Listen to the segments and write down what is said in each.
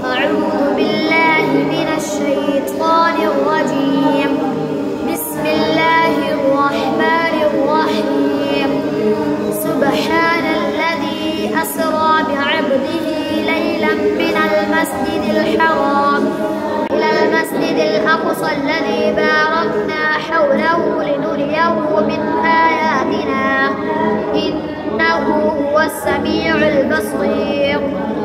أعوذ بالله من الشيطان الرجيم. بسم الله الرحمن الرحيم. سبحان الذي أسرى بعبده ليلا من المسجد الحرام إلى المسجد الأقصى الذي باركنا حوله لنريه من آياتنا إنه هو السميع البصير.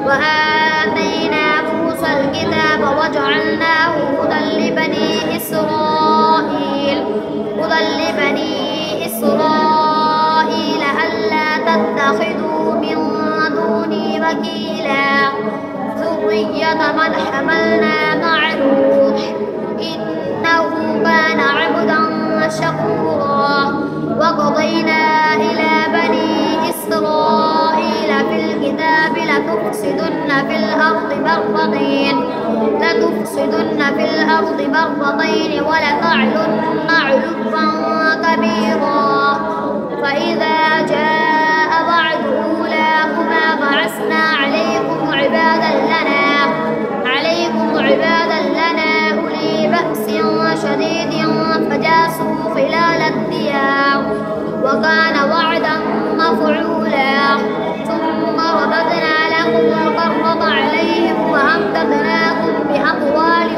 وآتينا موسى الكتاب وجعلناه هدى لبني إسرائيل ألا تتخذوا من دوني وكيلا ذرية من حملنا مع نوح إنه كان عبدا شكورا. وقضينا إلى بني إسرائيل في الكتاب لتفسدن في الأرض مرتين ولتعلن علوا كبيرا. فإذا جاء وعد أولاهما بعثنا عليكم عبادا لنا أولي بأس شديد فجاسوا خلال الديار وكان وعدا مفعولا. ثم رددنا لكم الكرة عليهم وأمددناكم بأموال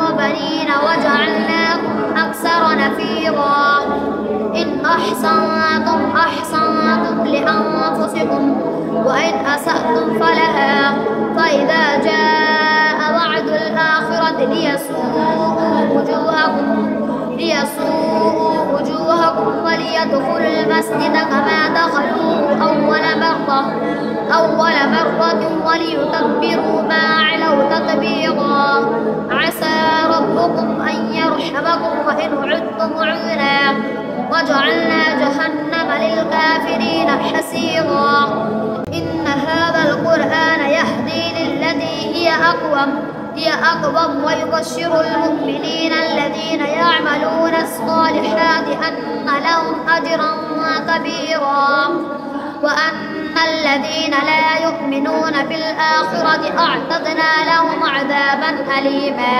وبنين وجعلناكم أكثر نفيرا. إن أحسنتم لأنفسكم وإن أسأتم فلها. فإذا جاء وعد الآخرة ليسوءوا وجوهكم وليدخلوا المسجد كما دخلوه أول مرة وليتبروا ما علوا تتبيرا. عسى ربكم أن يرحمكم وإن عدتم عدنا وجعلنا جهنم للكافرين حسيرا. إن هذا القرآن يهدي للتي هي أقوم ويبشر المؤمنين الذين يعملون الصالحات أن لهم أجرا كبيرا وأن الذين لا يؤمنون بالآخرة أعتدنا لهم عذابا أليما.